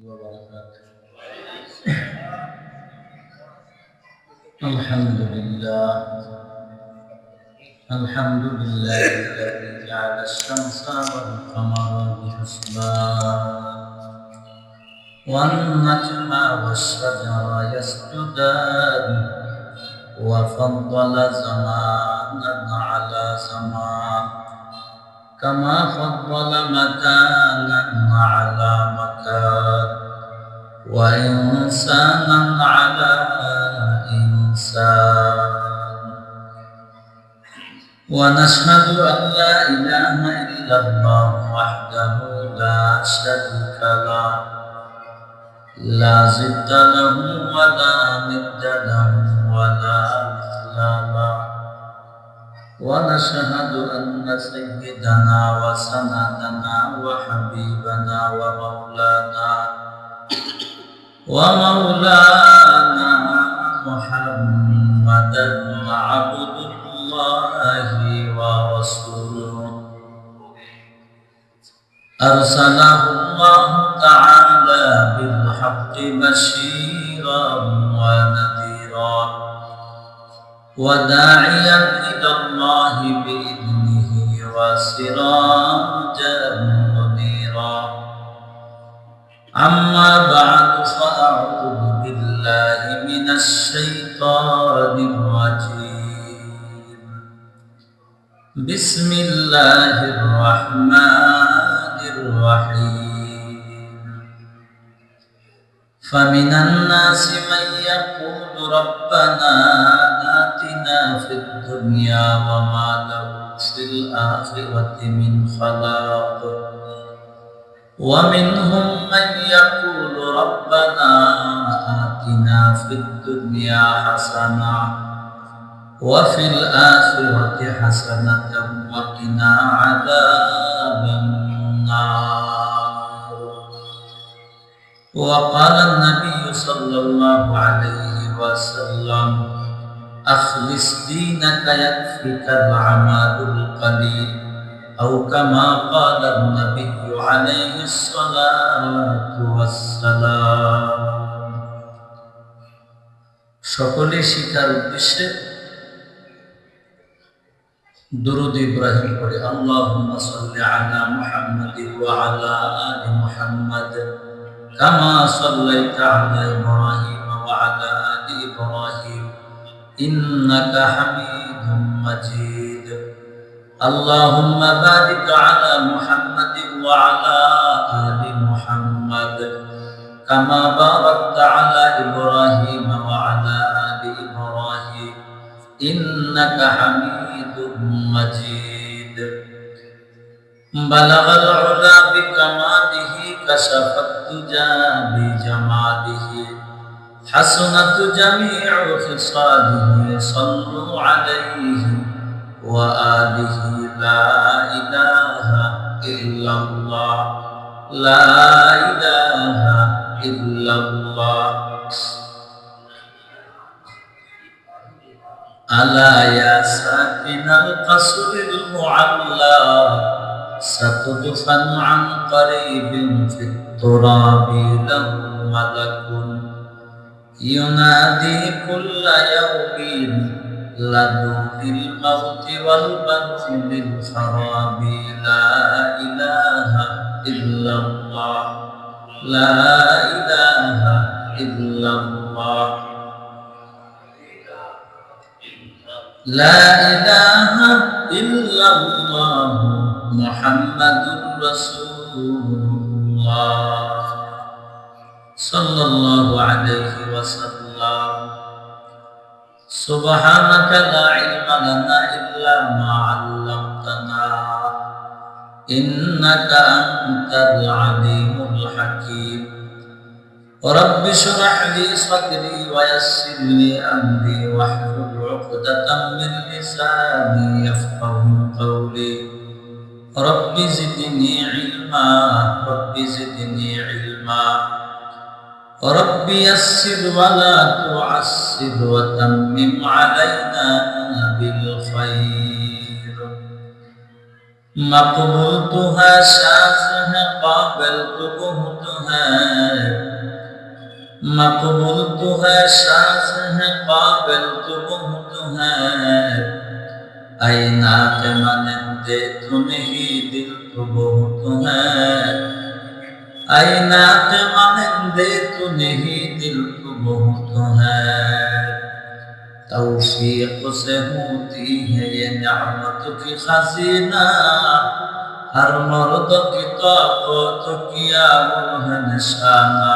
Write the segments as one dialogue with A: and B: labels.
A: وبركاته. الحمد لله الذي جعل الشمس والقمر بحسبان والنجم والشجر يسجدان وفضل زمانا على زمان كما فضل مكانا على مكان وإنسانا على إنسان ونشهد أن لا إله إلا الله وحده لا شريك له لا ضد له ولا ند له ولا مثل له ونشهد أن سيدنا وسندنا وحبيبنا ومولانا محمدا عبد الله ورسوله أرسله الله تعالى بالحق بشيرا ونذيرا وداعيا إلى الله بإذنه وسراجا منيرا أما بعد فأعوذ بالله من الشيطان الرجيم بسم الله الرحمن الرحيم فمن الناس من يقول ربنا آتنا في الدنيا وما له في الآخرة من خلاق ومنهم من يقول ربنا آتنا في الدنيا حسنة وفي الآخرة حسنة وقنا عذاب النار وقال النبي صلى الله عليه وسلم أخلص دينك يكفك الأعمال القليل أو كما قال النبي عليه الصلاة والسلام সকলে শিকার উদ্দেশ্যে দুরূদ ইব্রাহিম পড়ে আল্লাহুম্মা সাল্লি আলা মুহাম্মাদ ওয়া আলা আলি মুহাম্মাদ কামা সাল্লাইতা আলা ইব্রাহিম ওয়া আলা আলি ইব্রাহিম ইন্নাকা হামিদুম মাজিদ اللهم بارك على محمد وعلى آل محمد كما باركت على إبراهيم وعلى آل إبراهيم إنك حميد مجيد بلغ العلا بكماله كشف الدجى بجماله حسنت جميع خصاله صلوا عليه وآله لا إله إلا الله لا إله إلا الله ألا يا ساكن القصر المعلى ستدفن عن قريب في التراب له ملك ينادي كل يوم لدود الموت والبنون الخراب لا إله إلا الله لا إله إلا الله لا إله إلا الله محمد رسول الله صلى الله عليه وسلم سبحانك لا علم لنا إلا ما علمتنا إنك أنت العليم الحكيم رب اشرح لي صدري ويسر لي أمري واحلل عقدة من لساني يفقه قولي رب زدني علما رب زدني علما رب يسر ولا تعسر وتمم علينا بالخير مقبول تو ہے شاخ ہے قابل تو بہت ہے मकबूल तू है, साज है, काबिल तू बहुत है, आईना के मानंदे तू नहीं, दिल तू बहुत है, आईना के मानंदे तू नहीं, दिल तू बहुत है। तौफीक से होती है ये नेमत की खजीना, हर मर्द की ताकत किया वो है निशाना।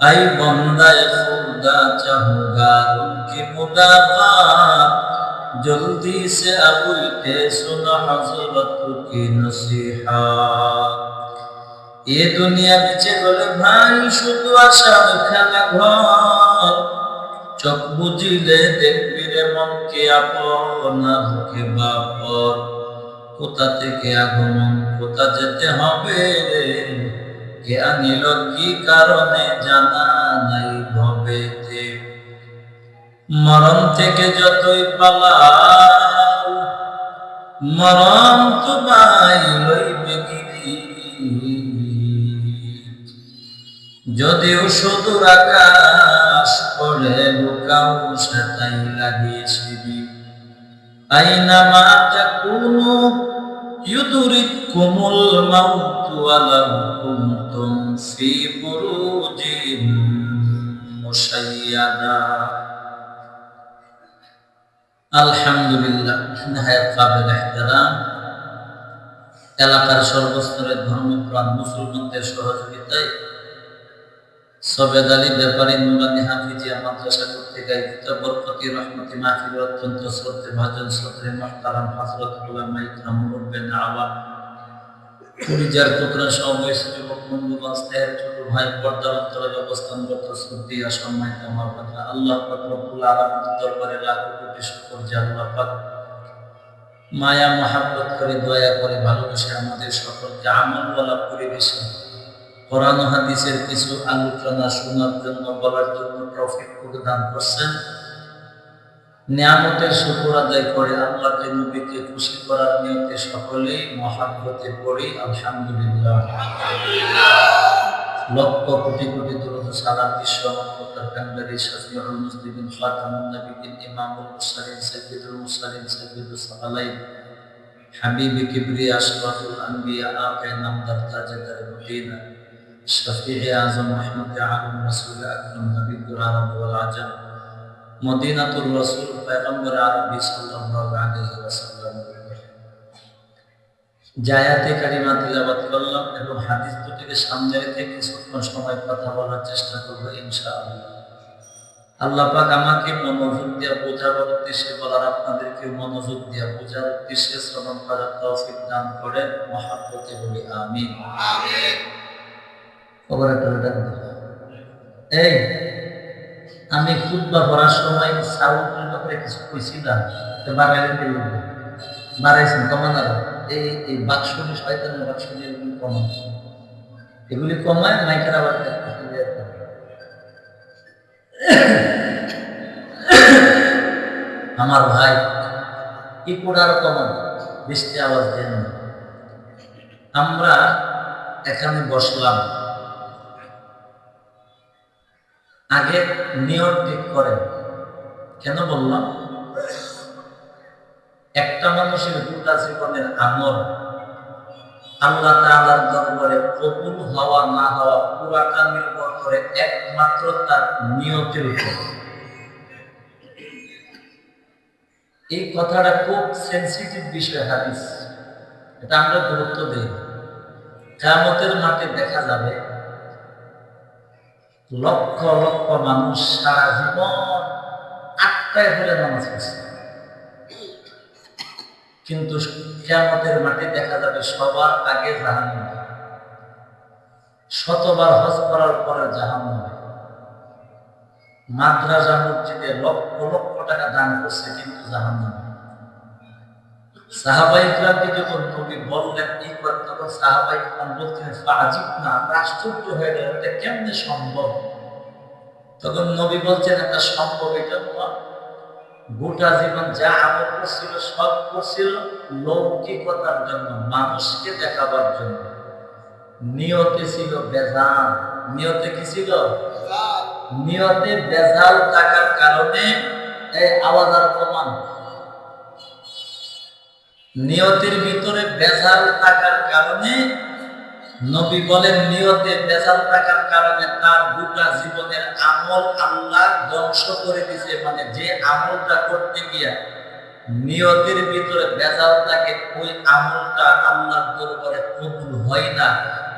A: ऐ बंदा खुदा चाहूंगा उनकी मुलाकात, जल्दी से अबुल के सुना हजरत की नसीहत। ये दुनिया बेचे बोले भाई शुধু আশার খেলা ঘর, চোখ বুঝিলে দেখবি রে মনকে আপন, মুখে বাপর কোথা থেকে আগমন কোথা যেতে হবে রে, কে আনিল কি কারণে জানা নাই ভবেতে। মরণ থেকে যতই পালাও, মরণ তোমায় লইবে গিরি, যদিও সুদূর আকাশ পড়ে লুকাও সেটাই লাগিয়ে শিবি। আইনামা তাকুনু ইউদরিকুমুল মাউতু ওয়ালাউ কুনতুম ফি বুরুজিন মুশাইয়াদা। আলহামদুলিল্লাহ, নিহায়াত কাবিল ইহতিরাম এলাকার সর্বস্তরের ধর্মপ্রাণ মুসলমানদের সহযোগিতায় সবেদ আলী ব্যাপারী নুরানি হাফিজিয়া মাদ্রাসা কর্তৃক আয়োজিত বরকতি রহমতি মাহফিল অত্যন্ত শ্রদ্ধে ভাজন সদরে মুহতারাম হযরত উলামা ইকরাম মুরব্বিয়ান আওয়াম পরিজার টুকরা সমাবেশ যুবক বন্ধুগণ, স্নেহের ছোট ভাই পর্দার অন্তরালে অবস্থানরত শ্রদ্ধেয় সম্মানিত মাওলানা, আল্লাহ পাক রব্বুল আলামিনের দরবারে লাখ কোটি শুকর যে আল্লাহ পাক মায়া মহাব্বত করে দয়া করে ভালোবেসে আমাদের সকলকে আমলওয়ালা পরিবেশে কোরআন ও হাদিসের কিছু আলোচনা শোনার জন্য বলার জন্য তৌফিক প্রদান করছেন। নিয়ামতের শুকর আদায় করে আল্লাহকে নবীকে খুশি করার নিয়তে সকলেই মহাব্বতে পড়ি আলহামদুলিল্লাহ। লক্ষ কোটি কোটি দরুদ সালাম বিশ্ব মানবতার কান্ডারি শফিউল মুসলিমিন খাতামুন নবিয়্যিন ইমামুল মুরসালিন সাইয়্যিদুল মুরসালিন সাইয়্যিদুস সালালাইন হাবিবি কিবরিয়া আশরাফুল আম্বিয়া আকে নামদার তাজদার মদিনা শফিঈ আযম রহমতে আলম রাসূল আকরাম নবিয়্যুল আরব ওয়াল আজম মদিনাতুর রাসূল পয়গম্বর আরবি সাল্লাল্লাহু আলাইহি ওয়াসাল্লাম জায়াতে কারিমা তিলাওয়াত করলাম এবং হাদিস দুটিকে সামনে রেখে কিছুক্ষণ সময় কথা বলার চেষ্টা করব ইনশাআল্লাহ। আল্লাহ পাক আমাকে মনোযোগ দিয়ে বোঝার উদ্দেশ্যে বলার, আপনাদেরকে মনোযোগ দিয়ে বোঝার উদ্দেশ্যে শ্রবণ করার তৌফিক দান করেন। মহাব্বতে বলি আমিন। এই আমি খুতবা পড়ার সময় সাউন্ডের ব্যাপারে কিছু কইছিলাম, বাড়াইছেন কমানোর এই বাক্সগুলি শয়তানের বাক্সগুলি এগুলি কমান, এগুলি কমায় মাইকের আবার আমার ভাই কি করে আরো কমান বৃষ্টি আওয়াজ দেন। আমরা এখানে বসলাম, আগে নিয়ত ঠিক করেন। কেন বললাম? একটা মানুষের গোটা জীবনের আমল আল্লাহ তাআলার দরবারে কবুল হওয়া না হওয়া পুরাটা নির্ভর করে একমাত্র তার নিয়তের উপর। এই কথাটা খুব সেনসিটিভ বিষয় হাদিস, এটা আমরা গুরুত্ব দেই। কিয়ামতের মাঠে দেখা যাবে লক্ষ লক্ষ মানুষ সারা জীবন 8টায় হলে নামাজ পড়ছে, কিন্তু কিয়ামতের মাঠে দেখা যাবে সবার আগে জাহান্নামে, শতবার হজ করার পরে জাহান্নামে। মাদ্রাসা মসজিদে লক্ষ লক্ষ টাকা দান করছে, কিন্তু জাহান্নামে। সাহাবায়ে কিরামকে যখন নবী বললেন এই কথা, তখন সাহাবায়ে কিরাম বলতেন ফাজিবনা, আমরা আশ্চর্য হয়ে গেলাম, এটা কেমনে সম্ভব? তখন নবী বলছেন এটা সম্ভব, এটা গোটা জীবন যা আমল করছিল সব করছিল লৌকিকতার জন্য, মানুষকে দেখাবার জন্য। নিয়তে ছিল বেজাল। নিয়তে কি ছিল? নিয়তে বেজাল থাকার কারণে এই আওয়াজ আর প্রমাণ। নিয়তের ভিতরে বেজাল থাকার কারণে নবী বলেন, নিয়তে বেজাল থাকার কারণে তার গোটা জীবনের আমল আল্লাহ ধ্বংস করে দিয়েছে। মানে যে আমলটা করতে গিয়া নিয়তের ভিতরে বেজাল থাকে, ওই আমলটা আল্লাহর দরবারে কবুল হয় না।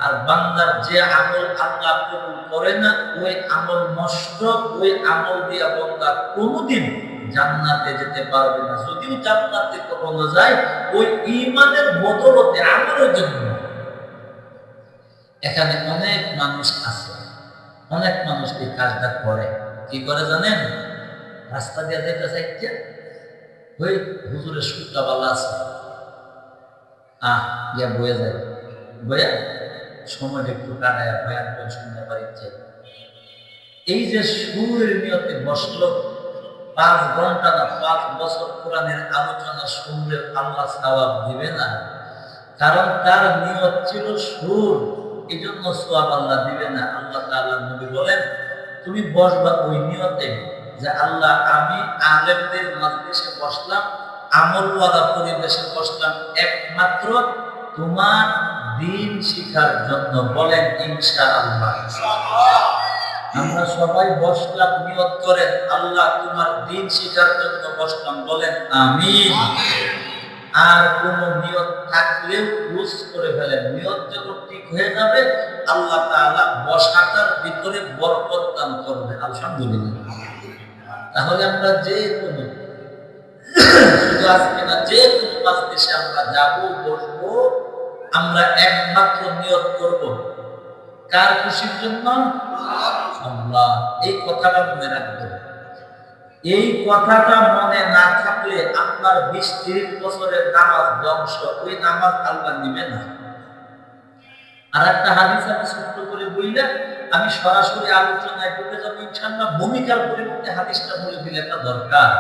A: আর বান্দার যে আমল আল্লাহ কবুল করে না, ওই আমল নষ্ট। ওই আমল দিয়া বান্দা কোনোদিন জান্নাতে যেতে পারবে না। যদিও জান্নাতে কখনো যায়, ওই ঈমানের বদলতে, আমলের জন্য। এখানে অনেক মানুষ আছে, অনেক মানুষ এই কাজটা করে। কি করে জানেন? রাস্তা দিয়ে যেতে চাইছে, ওই হুজুরের সুরটা ভালো আছে, গিয়া বয়ে যায়, বইয়া সময় একটু কাটায় বয়ান করে শুনতে পারিচ্ছে। এই যে সুরের নিয়তে বসলো, 5 ঘন্টা না 5 বছর কোরআনের আলোচনা শুনলে আল্লাহ সওয়াব দিবে না। কারণ তার নিয়ত ছিল সুর, এই জন্য সওয়াব আল্লাহ দিবে না। আল্লাহ তাআলা নবী বলেন, তুমি বসবা ওই নিয়তে যে আল্লাহ, আমি আলেমদের মাজলিসে বসলাম, আমলওয়ালা পরিবেশে বসলাম একমাত্র তোমার দ্বীন শিখার জন্য। বলেন ইনশাআল্লাহ। আমরা সবাই বসলাম নিয়ত করেন, আল্লাহ তোমার দ্বীন শিখার জন্য বসলাম। বলেন আমিন। আর কোন নিয়ত থাকলেও লুজ করে ফেলেন। নিয়ত যখন ঠিক হয়ে যাবে, আল্লাহ তাআলা বসাটার ভিতরে বরকত দান করবে। আলহামদুলিল্লাহ। তাহলে আমরা যে কোনো, শুধু আজকে না, যে কোনো মাজলিসে আমরা যাব, বসবো, আমরা একমাত্র নিয়ত করব কার খুশির জন্য? আল্লাহ। এই কথাটা মনে রাখবেন। এই কথাটা মনে না থাকলে আপনার 20-30 বছরের নামাজ ধ্বংস। ওই নামাজ আল্লাহ নিবে না। আর একটা হাদিস আমি ছোট্ট করে বললে আমি সরাসরি আলোচনায় ঢুকে যাবো ইনশাআল্লাহ। ভূমিকার পরিবর্তে হাদিসটা বলে দিলে একটা দরকার।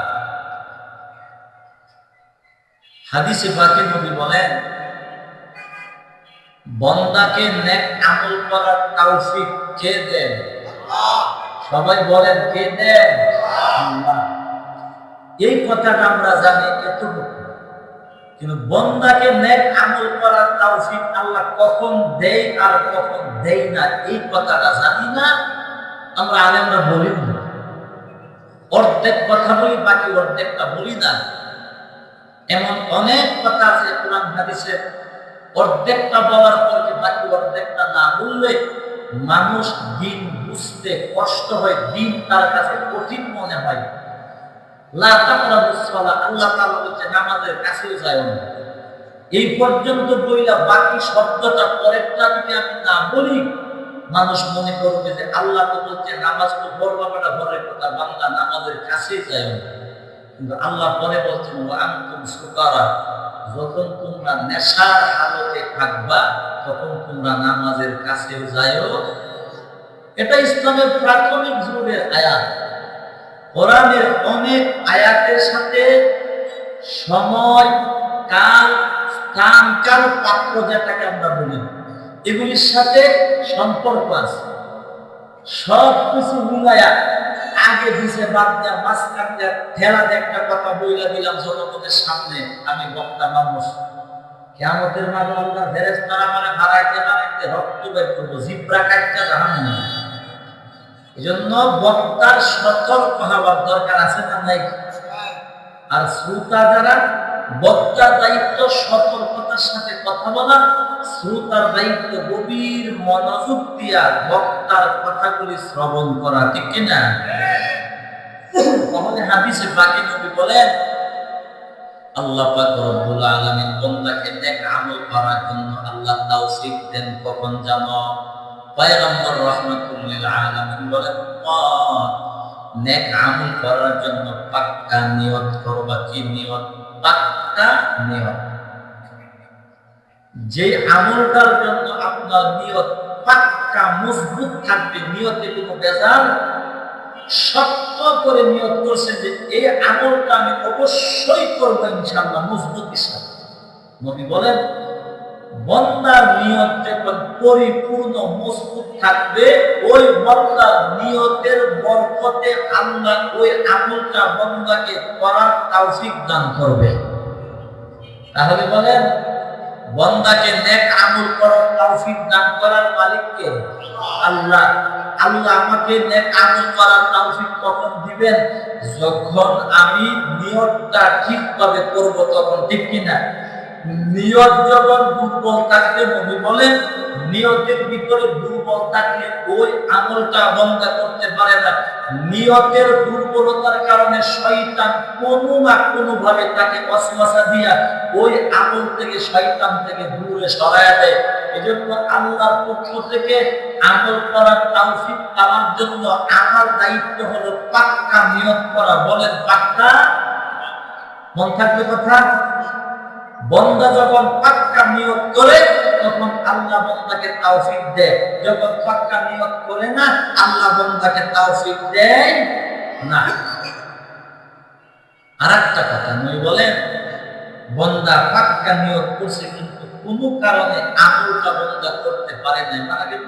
A: হাদিসে পাকে নবী বলেন, বান্দাকে নেক আমল করার তৌফিক কে দেন? সবাই বলেন, কে দেন? আল্লাহ। এই কথাটা আমরা জানি এতটুকু, কিন্তু বান্দাকে নেক আমল করার তৌফিক আল্লাহ কখন দেয় আর কখন দেয় না, এই কথাটা জানি না। আমরা আলেমরা বলি না, অর্ধেক কথা বলি, বাকি অর্ধেকটা বলি না। এমন অনেক কথা আছে কোরআন হাদিসে, অর্ধেকটা বলার পর বাকি অর্ধেকটা না বললে মানুষ দিন বুঝতে কষ্ট হয়, দিন তার কাছে কঠিন মনে হয়। লা তাকরাবুস সালাহ, আল্লাহ তাআলা বলেছে নামাজের কাছেও যায় না। এই পর্যন্ত বইলা বাকি শব্দটা পরেরটা যদি আমি না বলি, মানুষ মনে করবে যে আল্লাহ তো বলছে নামাজ তো বড় বাবাটা ঘরের কথা, বান্দা নামাজের কাছেই যায় না। কিন্তু আল্লাহ পরে বলছেন, ওয়া আনতুম সুকারা, যখন তোমরা নেশার হালতে থাকবা তখন তোমরা নামাজের কাছেও যায়ও। এটা ইসলামের প্রাথমিক যুগের আয়াত। কোরআনের অনেক আয়াতের সাথে সময়, কাল, স্থান, কাল, পাত্র যেটাকে আমরা বলি, এগুলির সাথে সম্পর্ক আছে। সব কিছু মিলায়া আগে দিছে, বাদ দেয়া, মাঝখান দেয়া, ঠেলা দিয়ে একটা কথা বইলা দিলাম জনগণের সামনে। আমি বক্তা মানুষ, কিয়ামতের মাঠে আল্লাহ ফেরেশতারা মানে হারাইতে হারাইতে রক্ত বের করবো, জিব্রা কাটতে জাহান্নাম। এজন্য বক্তার সতর্ক হওয়ার দরকার আছে না নাই? আর শ্রোতা যারা, বক্তার দায়িত্ব সতর্কতার সাথে কথা বলা, শ্রোতার দায়িত্ব গভীর মনোযোগ দিয়া বক্তার কথাগুলি শ্রবণ করা। ঠিক কিনা? তাহলে হাদিসে পাকে নবী বলেন, আল্লাহ পাক রব্বুল আলামিন বান্দাকে নেক আমল করার জন্য আল্লাহ তৌফিক দেন কখন জানো? পয়গম্বর রাহমাতুল লিল আলামিন বলেন, নেক আমল করার জন্য পাক্কা নিয়ত করবা। কি নিয়ত? পাক্কা নিয়ত। যে আমলটার জন্য আপনার নিয়ত পাক্কা মজবুত থাকবে, নিয়তে কোনো বেজাল, শক্ত করে নিয়ত করছেন যে এই আমলটা আমি অবশ্যই করবো ইনশাআল্লাহ, মজবুত ইসলাম। নবী বলেন, বান্দার নিয়ত যখন পরিপূর্ণ মজবুত থাকবে, ওই বান্দার নিয়তের বরকতে আল্লাহ ওই আমলটা বান্দাকে করার তৌফিক দান করবে। তাহলে বলেন, বান্দাকে নেক আমল করার তৌফিক দান করার মালিক কে? আল্লাহ। আল্লাহ আমাকে নেক আমল করার তৌফিক কখন দিবেন? যখন আমি নিয়তটা ঠিকভাবে করব, তখন। ঠিক কিনা? নিয়ত যখন দুর্বল থাকবে, নবী বলেন নিয়তের ভিতরে দুর্বল থাকলে ওই আমলটা বান্দা করতে পারে না। নিয়তের দুর্বলতার কারণে শয়তান কোনো না কোনো ভাবে তাকে ওয়াসওয়াসা দিয়া ওই আমল থেকে, শয়তান থেকে দূরে সরায়া দেয়। এজন্য আল্লাহর পক্ষ থেকে আমল করার তৌফিক পাওয়ার জন্য আমার দায়িত্ব হলো পাক্কা নিয়ত করা। বলেন পাক্কা? মন থাকবে কথা। বান্দা যখন পাক্কা নিয়ত করে, তখন আল্লাহ বান্দাকে তৌফিক দেয়। যখন পাক্কা নিয়ত করে না, আল্লাহ বান্দাকে তৌফিক দেয় না। আরেকটা কথা নই বলেন, বান্দা পাক্কা নিয়ত করছে কিন্তু কোনো কারণে আমলটা বান্দা করতে পারে না, মারা গেল।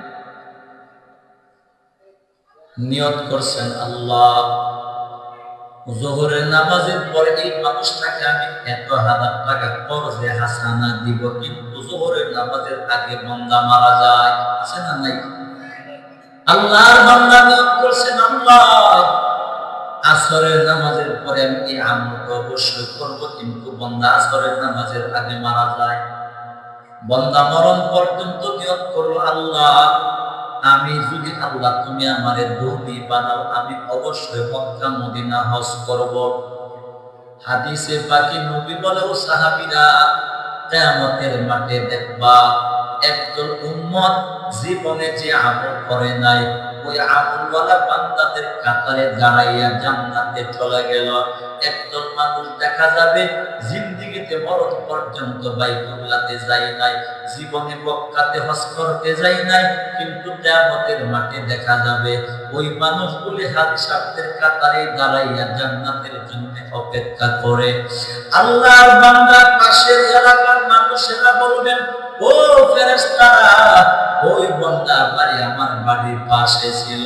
A: নিয়ত করছেন আল্লাহ যোহরের নামাজের পরে এই মানুষটাকে আমি এত হাজার টাকা কর্জে হাসানা দিব, কিন্তু যোহরের নামাজের আগে বান্দা মারা যায়। আছে না নাই? আল্লাহর বান্দা নিয়ত করছেন আল্লাহ আসরের নামাজের পরে আমি এই আমলটা অবশ্যই করব, কিন্তু বান্দা আসরের নামাজের আগে মারা যায়। বান্দা মরণ পর্যন্ত নিয়ত করলো আল্লাহ আমি যদি আল্লাহ তুমি আমারে ধনী বানাও, আমি অবশ্যই মক্কা মদিনা হজ করব। হাদিসে পাকি নবী বলে, ও সাহাবীরা কিয়ামতের মাঠে দেখবা একদল উম্মত জীবনে যে আমল করে নাই, ওই আমলওয়ালা বান্দাদের কাতারে দাঁড়াইয়া জান্নাতে চলে গেল। একদল মানুষ দেখা যাবে জিন্দেগিতে মরণ পর্যন্ত বাইতুল্লাহতে যায় নাই, জীবনে মক্কাতে হজ করতে যায় নাই, কিন্তু কিয়ামতের মাঠে দেখা যাবে ওই মানুষগুলি হাদিসাবদের কাতারে দাঁড়াইয়া জান্নাতের জন্য অপেক্ষা করে। আল্লাহর বান্দার পাশের এলাকার মানুষেরা বলবেন, ও ফেরেশতারা, ওই বান্দা বাড়ি আমার বাড়ির পাশে ছিল,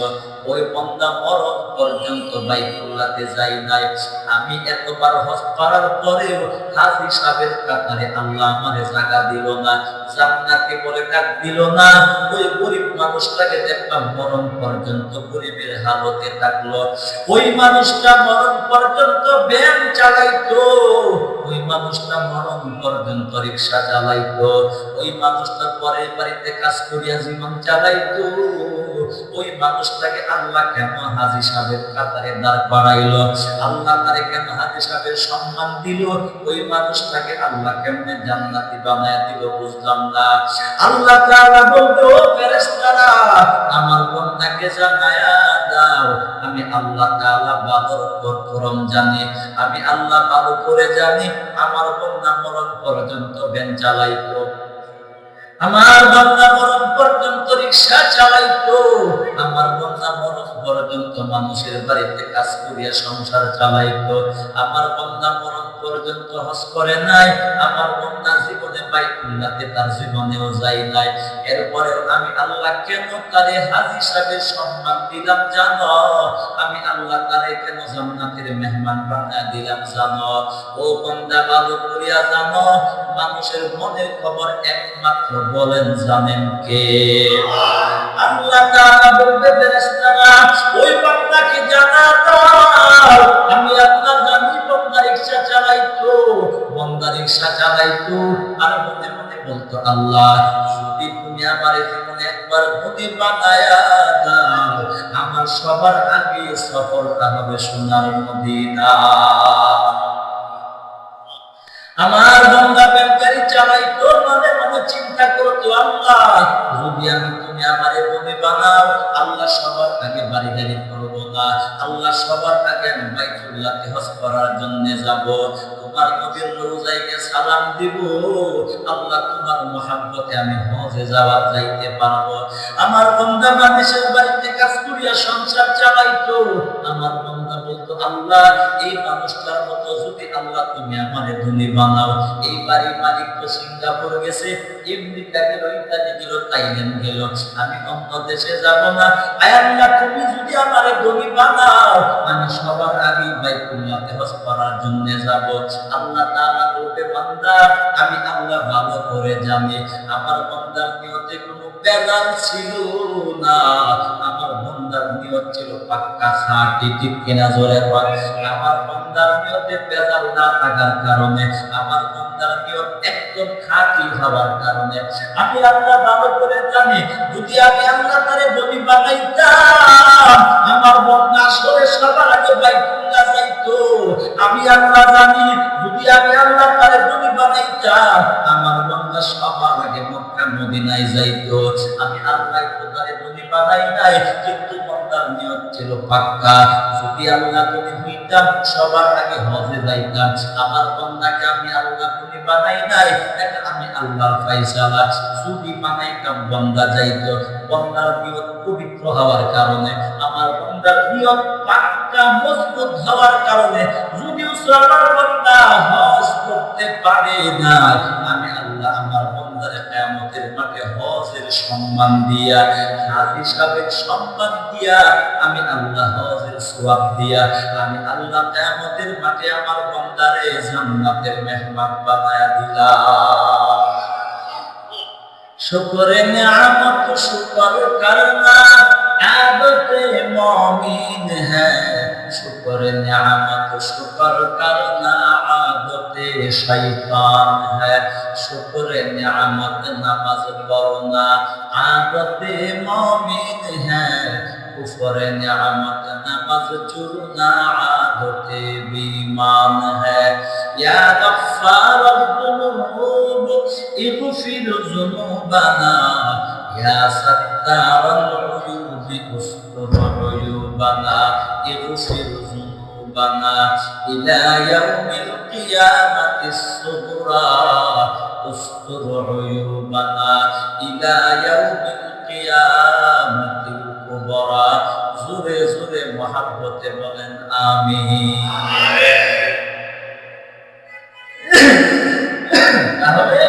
A: ওই বান্দা মরণ পর্যন্ত বাইতুল্লাহতে যাই নাই, আমি এতবার হজ করার পরেও হাজী সাহেবের কাতারে আল্লাহ আমারে জায়গা দিল না, জান্নাতে বলে ডাক দিল না। ওই গরিব মানুষটাকে দেখলাম মরণ পর্যন্ত গরিবের হালতে থাকলো। ওই মানুষটা মরণ পর্যন্ত ভ্যান চালাইতো, ওই মানুষটা মরণ পর্যন্ত রিক্সা চালাইতো, ওই মানুষটা পরের বাড়িতে কাজ করিয়া জীবন চালাইতো। ওই মানুষটাকে আল্লাহ কেন হাজী সাহেবের কাতারে দাঁড় করাইলো? আল্লাহ তারে কেন হাজী সাহেবের সম্মান দিল? ওই মানুষটাকে আল্লাহ কেমনে জান্নাতি বানায় দিল বুঝলাম না। আল্লাহ তাআলা বলতো, ও ফেরেশতারা, আমার বান্দাকে জানায়া দাও আমি আল্লাহ তাআলা ভালো করম জানি, আমি আল্লাহ ভালো করে জানি আমার বান্দা মরণ পর্যন্ত ভ্যান চালাইতো, আমার বান্দা মরণ পর্যন্ত রিক্সা চালাইতো, আমার বান্দা মরণ পর্যন্ত মানুষের বাড়িতে কাজ করিয়া সংসার চালাইতো, আমার বান্দা মরণ পর্যন্ত হজ করে নাই, আমার বান্দা জীবনে বাইতুল্লাহতে তার জীবনেও যায় নাই। এরপরে আমি আল্লাহ কেন তারে হাজী সাহেবের সম্মান দিলাম জানো? আমি আল্লাহ তারে কেন জান্নাতের মেহমান বানায় দিলাম জানো? ও বান্দা ভালো করিয়া জানো, মানুষের মনের খবর একমাত্র বলেন জানেন কে? আল্লাহ তাআলা বলতে ফেরেশতারা, ওই বান্দাকে জানা দাও আমি আল্লাহ জানি বান্দা রিকশা চালাইতো, বান্দা রিকশা চালাইতো, আর মনে মনে বলতো, আল্লাহ যদি তুমি আমার জীবনে একবার ধনী বানায়া দাও, আমার সবার আগে সফরটা হবে সোনার মদিনা। আমার বান্দা ব্যাংকারি চালাইতো, মনে মনে চিন্তা করতো, আল্লাহ যদি আমি তুমি আমারে ধনী বানাও, আল্লাহ সবার আগে বাড়ি গাড়ি করবো না, আল্লাহ সবার আগে আমি বাইতুল্লাহতে হজ করার জন্য যাব, তোমার নবীর রোজায় গিয়ে সালাম দিব, আল্লাহ তোমার মহব্বতে আমি হজে যাইতে পারবো। আমার বান্দা মানুষের বাড়িতে কাজ করিয়া সংসার চালাইতো, আমার বান্দা বলতো আল্লাহ এই মানুষটার মতো যদি আল্লাহ তুমি আমারে ধনী বানাও, এই বাড়ির মালিক তো সিঙ্গাপুর গেছে, আমেরিকা গেল, ইত্যাদি গেল, থাইল্যান্ড গেল, আমি অন্য দেশে যাব না। আয় আল্লাহ তুমি যদি আমারে ধনী বানাও, আমি সবার আগে বাইতুল্লাহে হজ করার জন্য যাব। আল্লাহ তাআলা বলবে বান্দা আমি আল্লাহ ভালো করে জানি আমার বান্দার নিয়তে কোনো বেজাল ছিল না, আমার বান্দার নিয়ত ছিল পাক্কা খাঁটি। ঠিক কিনা জোরে বল। আমার বান্দার নিয়তে বেজাল না থাকার কারণে, আমার বান্দার নিয়ত একদম খাঁটি হওয়ার কারণে আমি আল্লাহ ভালো করে জানি যদি আমি আল্লাহ তারে ধনী বানাইতাম, আমার বান্দা আসলে সবার আগে বাইতুল্লাহ যাইতো। আমি আল্লাহ জানি যদি আমি আল্লাহ তারে ধনী বানাইতাম, আমার বান্দা সবার আগে মক্কা মদিনায় যাইতো। আমি আল্লাহ তো তারে ধনী বানাই নাই, কিন্তু বান্দার নিয়ত ছিল পাক্কা। যদি আল্লাহ ধনী হইতাম, সবার আগে হজে যাইতাম। আমার বান্দাকে আমি আল্লাহ ধনী বানাই নাই, এটা আমি আল্লাহর ফয়সালা। যদি বানাইতাম বান্দা যাইতো। বান্দার নিয়ত পবিত্র হওয়ার কারণে, আমার বান্দার নিয়ত পাক্কা মজবুত হওয়ার কারণে যদিও আমার বান্দা হজ করতে পারে না, আমি আল্লাহ আমার বান্দারে কিয়ামতের মাঠে হজের সম্মান দিয়া, হাজী সাহেবের সম্মান দিয়া, আমি আল্লাহ হজের সওয়াব দিয়া, আমি আল্লাহ কিয়ামতের মাঠে আমার বান্দারে জান্নাতের মেহমান বানায়া দিলাম। শুকরে নিয়ামত শুকর করনা आदते मोमिन है, शुक्र नियामत शुक्र करना आदते शैतान है। शुक्र नियामत नमाज पढ़ना आदते मोमिन है, कुफ्र नियामत नमाज चुरना आदते बेईमान है। या गफ्फार ज़ुनूब इग़फिर ज़ुनूबना, या सत्तार استر عيوبنا اغفر ذنوبنا إلى يوم القيامة الصغرى، استر عيوبنا إلى يوم القيامة الكبرى। জোরে জোরে মহব্বতে বলেন আমিন। তাহলে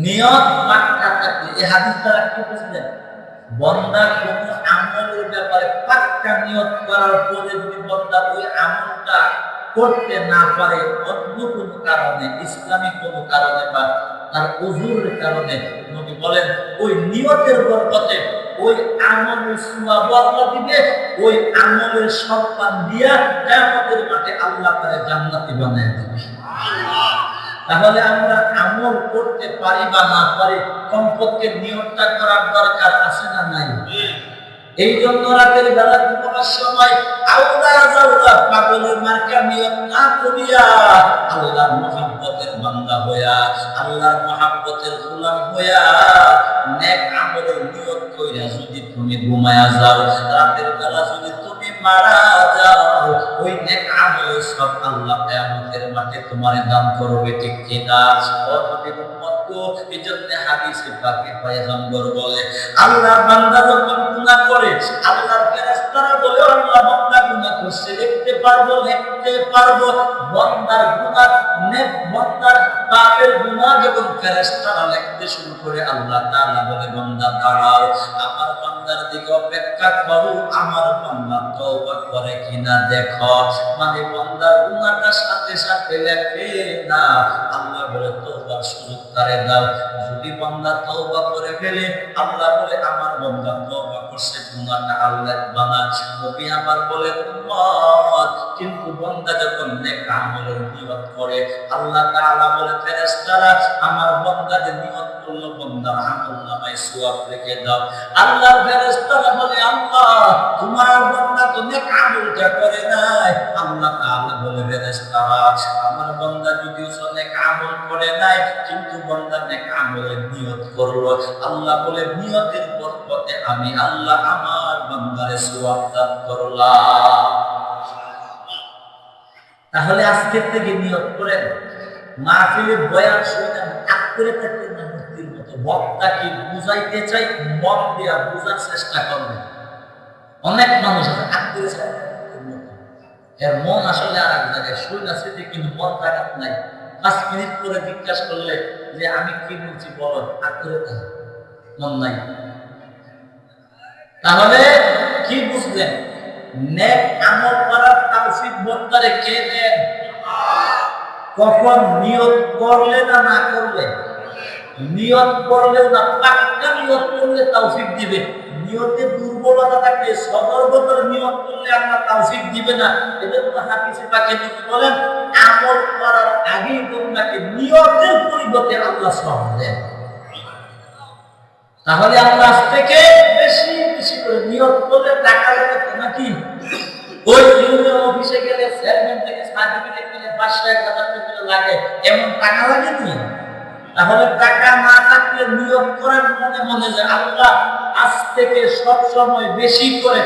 A: নিয়ত পাক্কা থাকলে, এই হাদিস দ্বারা কি বুঝলেন? বন্দা কোন আমলের ব্যাপারে পাক্কা নিয়ত করার পরে যদি বন্দা ওই আমলটা করতে না পারে, অন্য কোনো কারণে, ইসলামী কোনো কারণে বা তার ওযুরের কারণে, নবী বলেন ওই নিয়তের বরকতে ওই আমলের সওয়াব আল্লাহ দিবে, ওই আমলের সম্মান দিয়া কিয়ামতের মাঠে আল্লাহ তারে জান্নাতি বানায় দিবে। তাহলে আমরা আমল করতে পারি বা না পারি, কমপক্ষে নিয়তটা করার দরকার আছে না নাই? এই জন্য রাতের বেলা ঘুমানোর সময় আল্লাহ জাওলা পাগলের মার্কা নিয়ত না করিয়া আল্লাহর মহব্বতের বান্দা হইয়া, আল্লাহর মহব্বতের গোলাম হইয়া নেক আমলের নিয়ত কইরা যদি তুমি ঘুমায়া যাও, রাতের বেলা যদি তুমি মারা যাও, ওই নেক আমলের সব আল্লাহ কিয়ামতের মাঠে তোমারে দান করবে। ঠিক কিনা? ও নবীর উম্মত গো, এজন্য হাদিসে পাকে পয়গম্বর বলে আল্লাহ বান্দা যখন গুনাহ করে, আল্লাহর ফেরেশতারা বলে আল্লাহ বান্দা গুনাহ করছে, দেখতে পারবো, লিখতে পারবো। বান্দার গুনাহ, নেক বান্দার পাপের গুনাহ যখন ফেরেশতারা লিখতে শুরু করে, আল্লাহ তাআলা বলে বান্দা দাঁড়াও, আমার বান্দার দিকে অপেক্ষা করো, আমার বান্দা তওবা করে কিনা দেখো। মানে বান্দার গুনাহটা সাথে সাথে লেখে না, আল্লাহ বলে তওবার সুযোগ তারে দাও। যদি বান্দা তওবা করে ফেলে, আল্লাহ বলে আমার বান্দা তওবা করছে, গুনাহটা আল্লাহ বানা। নবী আমার বলে উম্মত, কিন্তু বান্দা যখন নেক আমলের নিয়ত করে, আল্লাহ তাআলা বলে ফেরেশতারা আমার বান্দা যে নিয়ত করলো, বান্দার আমলনামায় সওয়াব লিখে দাও। আল্লাহর ফেরেশতারা বলে আল্লাহ তোমার বান্দা তো নেক আমলটা করে নাই। আল্লাহ তাআলা বলে ফেরেশতারা আমার বান্দা যদিও নেক আমল করে নাই, কিন্তু বান্দা নেক আমলের নিয়ত করলো। আল্লাহ বলে নিয়তের বরকতে আমি আল্লাহ আমার বান্দারে সওয়াব দান করলাম। তাহলে আজকে থেকে নিয়ত করেন, মাহফিলে বয়ান শুনে আগ করে থাকতেন না, মুক্তির মতো বক্তা কি বুঝাইতে চাই মন দিয়া বুঝার চেষ্টা করবেন। অনেক মানুষ আছে আগ করে চায় এর মন আসলে আর এক জায়গায়, শরীর আছে কিন্তু মন জায়গা নাই। 5 মিনিট করে জিজ্ঞাসা করলে যে আমি কি বলছি বলো, আর করে মন নাই। তাহলে কি বুঝলেন? নেক আমল করার তৌফিক বন্দারে কে দেন? কখন? নিয়ত করলে না না করলে? নিয়ত করলেও না, পাক্কা নিয়ত করলে তৌফিক দিবে। নিয়তে দুর্বলতা থাকলে, সদর্বতার নিয়ত করলে আল্লাহ তৌফিক দিবে না। এজন্য হাদিসে পাকে নবী বলেন, আমল করার আগেই তোমাকে নিয়তের পরিবর্তে আল্লাহ সওয়াব দেন। তাহলে আল্লাহ থেকে বেশি বেশি করে নিয়ত করলে টাকা লাগে নাকি? ওই ইউনিয়ন অফিসে গেলে চেয়ারম্যান থেকে সার্টিফিকেট পেলে 500-1000 টাকা লাগে, এমন টাকা লাগে নি? তাহলে টাকা না থাকলে নিয়ত করেন মনে মনে যে আল্লাহ আজ থেকে সব সময় বেশি করে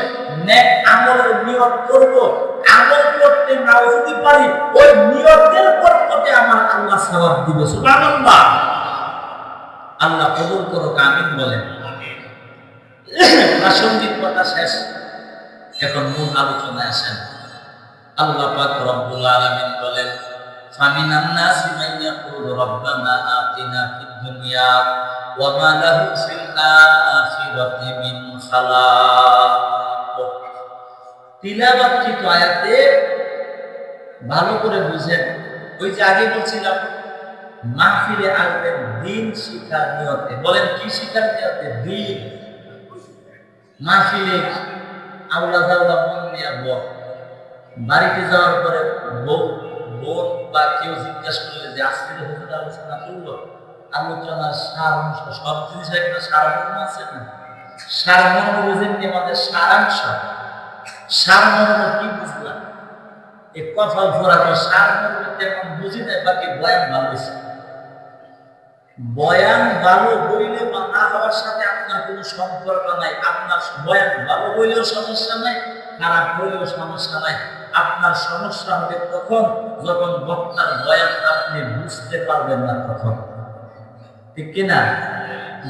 A: নেক আমলের নিয়ত করব। আমল করতে নাও যদি পারি, ওই নিয়তের বরকতে আমার আল্লাহ সওয়াব দিবে। সুবহানাল্লাহ। আল্লাহ কবুল করুক, আমিন বলেন। প্রাসঙ্গিক কথা শেষ, এখন মূল আলোচনায় আসেন। আল্লাহ পাক রব্বুল আলামিন বলেন, ফামিনান নাসি মান ইয়াকুলু রাব্বানা আতিনা ফিদ দুনিয়া ওয়া মা লাহু ফিল আখিরাতি মিন খালাক। তিলাওয়াতকৃত আয়াতে ভালো করে বুঝেন। ওই যে আগে বলছিলাম মাহফিলে আসবেন দ্বীন শিখার নিয়তে। বলেন কি শিখার নিয়তে? দ্বীন। মাহফিলে আল্লাহ তাআলা মন নিয়ে বল। বাড়িতে যাওয়ার পরে বোন বা কেউ জিজ্ঞাসা করলে যে আজকে হুজুর আলোচনা করলো, আলোচনার সার অংশ, সব জিনিসের একটা সারমর্ম আছে না? সারমর্ম বুঝেন কি? আমাদের সারাংশ। সারমর্ম কি বুঝলাম? এই কথা ফোরানো সারমর্ম তেমন বুঝি নাই, বাকি বয়ান ভালো হয়েছে। বয়ান ভালো বইলে বা না হওয়ার সাথে আপনার কোনো সম্পর্ক নাই। আপনার বয়ান ভালো বইলেও সমস্যা নাই, খারাপ বইলেও সমস্যা নাই। আপনার সমস্যা হবে তখন যখন বক্তার বয়ান আপনি বুঝতে পারবেন না, তখন। ঠিক কিনা?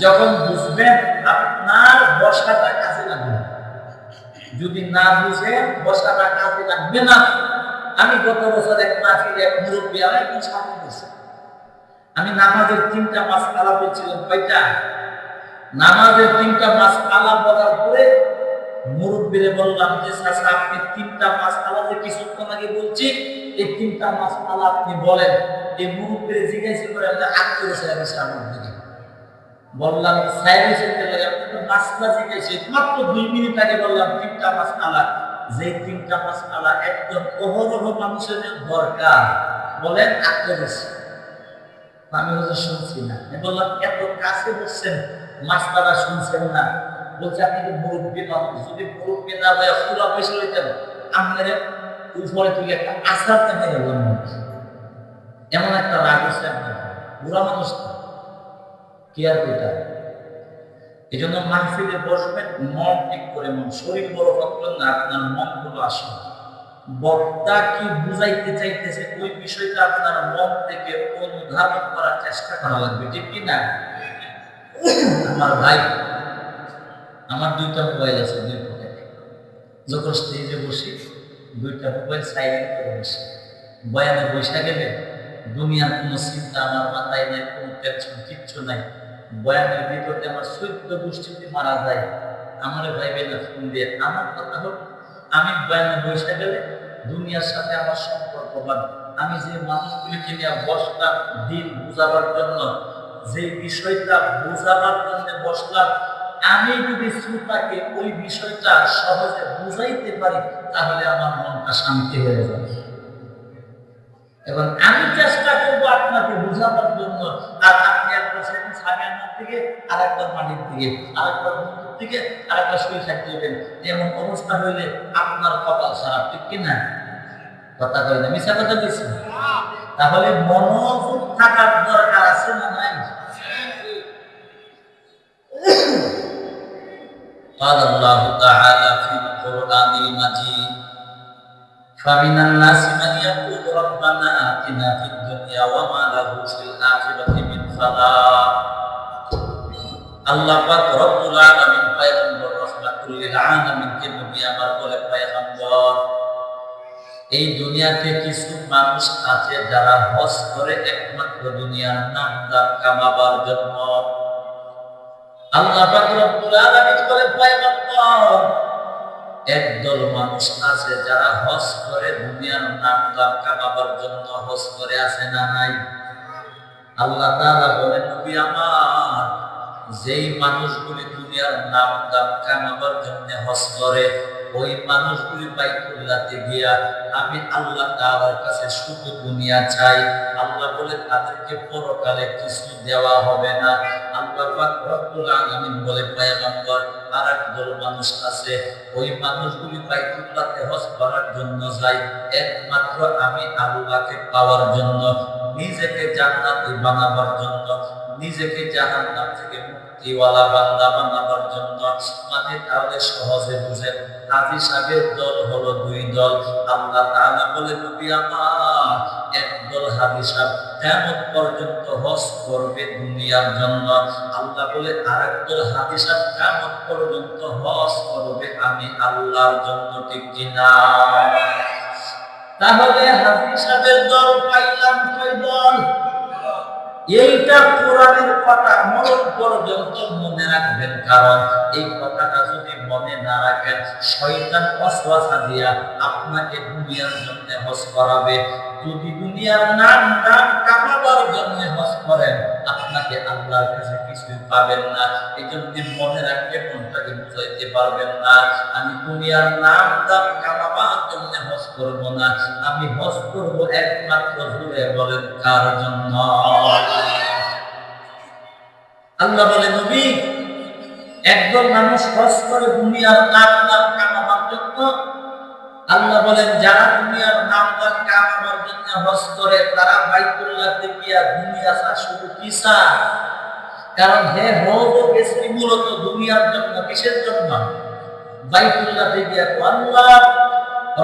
A: যখন বুঝবেন আপনার বসাটা কাজে লাগবে। যদি না বুঝেন বসাটা কাজে লাগবে না। আমি গত বছর এক মাহফিলে এক মুরব্বী আমার একজন সামনে বসে, আমি নামাজের 3টা মাসআলা বলছিলাম। কয়টা? নামাজের 3টা মাসআলা বলার পরে মুরব্বিরে বললাম যে চাচা, আপনি 3টা মাসআলা যে কিছুক্ষণ আগে বলছি, এই 3টা মাসআলা আপনি বলেন। এই মুরব্বিরে জিজ্ঞাসা করে আমরা আগ করেছে আমি সামনের দিকে বললাম, সাইরেসের লাগে আপনি তো মাসআলা জিজ্ঞাসা মাত্র 2 মিনিট আগে বললাম 3টা মাসআলা। যে 3টা মাসআলা একদম অহরহ মানুষের দরকার, বলেন আগ করেছে। আমি হচ্ছে শুনছি না। আমি বললাম, এত কাছে বসছেন, মাসআলা শুনছেন না? বলছে, আপনি তো মুরব্বী নন। যদি মুরব্বী না হয় পুরো পয়সা লইতেন, আপনার উপরে তুলে একটা আসার দেখা গেল। এমন একটা রাগ হচ্ছে আপনার, বুড়া মানুষ কি আর কইটা। এই জন্য মাহফিলে বসবেন মন ঠিক করে, মন শরীর বড় করবেন না, আপনার মন গুলো আসবে। বক্তা কি বুঝাইতে চাইতেছে ওই বিষয়টা আপনার মন থেকে অনুধাবন করার চেষ্টা করা লাগবে। ঠিক কিনা? আমার ভাই, আমার 2টা মোবাইল আছে 2 পকেটে। যখন স্টেজে বসি 2টা মোবাইল সাইলেন্ট করে বসি। বয়ানে বসে গেলে দুনিয়ার কোনো চিন্তা আমার মাথায় নাই, কোনো টেনশন কিচ্ছু নাই। বয়ানের ভিতরে আমার 14 গোষ্ঠীতে মারা যায়, আমার ভাইবে না ফোন দিয়ে। আমার কথা হল, আমি বয়ানে বসে গেলে দুনিয়ার সাথে আমার সম্পর্ক বাদ। আমি যে মানুষগুলিকে নিয়ে বসলাম দিন বুঝাবার জন্য, যে বিষয়টা বোঝাবার জন্য বসলাম, আমি যদি শ্রোতাকে ওই বিষয়টা সহজে বুঝাইতে পারি, তাহলে আমার মনটা শান্তি হয়ে যাবে। এবং আমি চেষ্টা করবো আপনাকে বুঝাবার জন্য। আর আপনি একবার সেদিন সামিয়ানার দিকে, আর একবার মাটির দিকে, আর একবার বন্ধুর দিকে, আর একবার শুয়ে থাকতে হবেন। এমন অবস্থা হইলে আপনার কপাল খারাপ। ঠিক কিনা? কথা কই না, মিশা কথা বলছি। তাহলে মনোযোগ থাকার দরকার আছে না নাই? قال الله تعالى في القرآن المجيد فمن الناس من يقول ربنا آتنا في الدنيا وما له في الآخرة من خلاق আল্লাহ পাক রব্বুল আলামিন পয়গম্বর রাহমাতুল লিল আলামিন কে নবী আমার বলে, পয়গম্বর এই দুনিয়াতে কিছু মানুষ আছে যারা হজ করে একমাত্র দুনিয়ার নাম দাম কামাবার জন্য। আল্লাহ পাক রব্বুল আলামিন বলে পয়গম্বর, একদল মানুষ আছে যারা হজ করে দুনিয়ার নাম দাম কামাবার জন্য হজ করে, আছে না নাই? আল্লাহ তাআলা বলেন, নবী আমার, যেই মানুষগুলি দুনিয়ার নাম দাম কামাবার জন্য হজ করে, ওই মানুষগুলি বাইতুল্লাহতে গিয়া আমি আল্লাহ তাআলার কাছে শুধু দুনিয়া চাই। আল্লাহ বলে তাদেরকে পরকালে কিছু দেওয়া হবে না। আল্লাহ পাক রব্বুল আলামিন বলে পয়গম্বর, আরেকদল মানুষ আছে, ওই মানুষগুলি বাইতুল্লাহতে হজ করার জন্য যায় একমাত্র আমি আল্লাহকে পাওয়ার জন্য, নিজেকে জান্নাতি বানাবার জন্য, নিজেকে জাহান্নাম থেকে মুক্তিওয়ালা বান্দা বানাবার জন্য। মানে তাহলে সহজে বুঝেন, হাজী সাহেবের দল হলো দুই দল। আল্লাহ তাআলা বলে, নবী আমার, একদল হাজী সাহেব কিয়ামত পর্যন্ত হজ করবে দুনিয়ার জন্য। আল্লাহ বলে, আরেকদল হাজী সাহেব কিয়ামত পর্যন্ত হজ করবে আমি আল্লাহর জন্য। ঠিক কিনা? তাহলে হাজী সাহেবের দল পাইলাম কয় দল? এইটা কোরআনের কথা, মরণ পর্যন্ত মনে রাখবেন। কারণ এই কথাটা যদি মনে না রাখেন, শয়তান ওয়াসওয়াসা দিয়া আপনাকে দুনিয়ার জন্য হজ করাবে। যদি দুনিয়ার নাম দাম কামাবার জন্য হজ করেন, আপনাকে আল্লাহর কাছে কিছুই পাবেন না। এই জন্য মনে রাখলে মনটাকে বুঝাইতে পারবেন না, আমি দুনিয়ার নাম দাম কামাবার জন্য হজ করব না, আমি হজ করব একমাত্র, জুড়ে বলেন কার জন্য? আল্লাহ বলে, নবী, একদল মানুষ হজ করে দুনিয়ার নাম দাম কামাবার জন্য। আল্লাহ বলেন, যারা দুনিয়ার নাম দাম কামাবার জন্য হজ করে, তারা বাইতুল্লাহতে গিয়া দুনিয়া চা, শুধু কি চা? কারণ হে হজ গেছে মূলত দুনিয়ার জন্য। কিসের জন্য? বাইতুল্লাহতে গিয়া আল্লাহ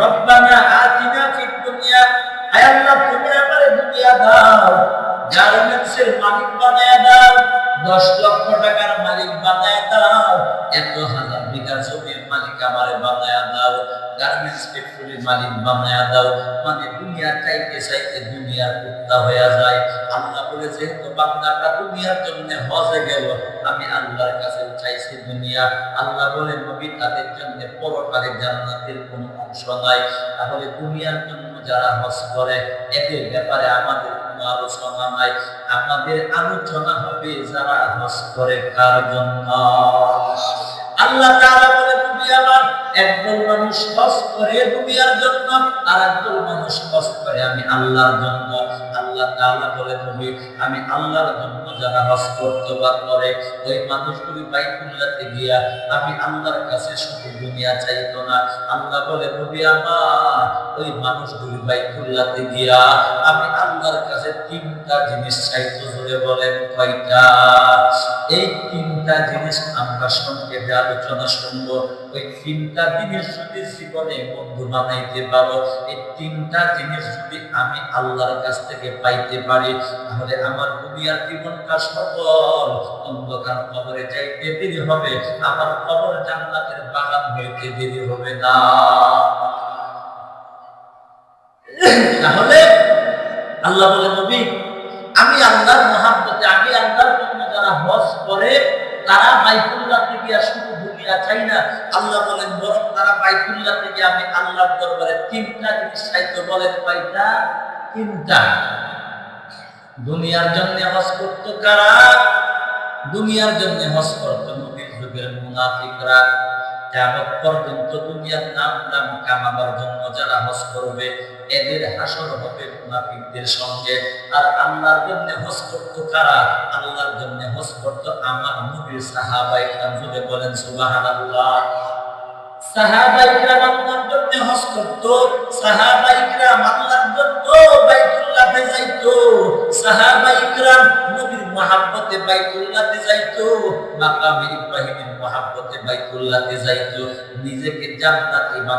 A: রব্বানা আতিনা ফিদ দুনিয়া, আয় আল্লাহ তুমি আমারে দুনিয়া দাও, গার্মেন্টসের মালিক বানায় দাও, 10 লক্ষ টাকার মালিক বানায় দাও, 1,000 বিঘা জমির মালিক আমারে বানায় দাও, গার্মেন্টস ফ্যাক্টরির মালিক বানায় দাও। মানে দুনিয়া চাইতে চাইতে দুনিয়ার কুত্তা হয়ে যায়। আল্লাহ বলে, যেহেতু বান্দাটা দুনিয়ার জন্য হজে গেল, আমি আল্লাহর কাছে চাইছি দুনিয়া। আল্লাহ বলে, নবী, তাদের জন্য পরকালে জান্নাতের কোনো অংশ নাই। তাহলে দুনিয়ার জন্য যারা হজ করে, এদের ব্যাপারে আমাদের কোনো আলোচনা নাই। আমাদের আলোচনা হবে যারা হজ করে কার জন্য। আল্লাহ তাআলা বলে, নবী আমার, একদল মানুষ হজ করে দুনিয়ার জন্য, আর একদল মানুষ হজ করে আমি আল্লাহর জন্য। আল্লাহ তাআলা বলে, নবী, আমি আল্লাহর জন্য যারা হজ করতে পারে, ওই মানুষগুলি বাইতুল্লাহতে গিয়া আমি আল্লাহর কাছে শুধু দুনিয়া চাইতো না। আল্লাহ বলে, নবী আমার, ওই মানুষগুলি বাইতুল্লাহতে গিয়া আমি আল্লাহর কাছে 3টা জিনিস চাইতো। জোরে বলেন কয়টা? এই 3টা জিনিস আমরা সংক্ষেপে আলোচনা শুনবো। ওই 3টা জিনিস যদি জীবনে বন্ধু বানাইতে পারো, এই 3টা জিনিস যদি আমি আল্লাহর কাছ থেকে পাইতে পারি, তাহলে আমার দুনিয়ার জীবনটা সফল। অন্ধকার কবরে যাইতে দেরি হবে, আমার কবর জান্নাতের বাগান হইতে দেরি হবে না। তাহলে আল্লাহ বলে, নবী, আমি আল্লাহর মহাব্বতে, আমি আল্লাহর জন্য যারা হজ করে, তারা বাইতুল্লাহতে গিয়া শুধু দুনিয়া চাই না। আল্লাহ বলেন, বরং তারা বাইতুল্লাহতে গিয়ে আমি আল্লাহর দরবারে 3টা জিনিস চাইতো। বলেন কয়টা? 3টা। দুনিয়ার জন্য হজ করতো কারা? দুনিয়ার জন্য হজ করতো নবীর যুগের মুনাফিকরা। কিয়ামত পর্যন্ত দুনিয়ার নাম দাম কামাবার জন্য যারা হজ করবে, এদের হাসর হবে মুনাফিকদের সঙ্গে। আর আল্লাহর জন্য হজ করতো কারা? আল্লাহর জন্য হজ করতো আমার নবীর সাহাবায়ে কেরাম। জুড়ে বলেন সুবহানাল্লাহ। সাহাবায়ে কেরাম আল্লাহর জন্য হজ করতো, সাহাবায়ে কেরাম আল্লাহর জন্য বাইতুল্লাহতে যাইতো, সাহাবায়ে কেরাম নবীর মহব্বতে বাইতুল্লাহতে যাইতো, মাকামে ইব্রাহিমের মহব্বতে বাইতুল্লাহতে যাইতো, নিজেকে জান্নাতি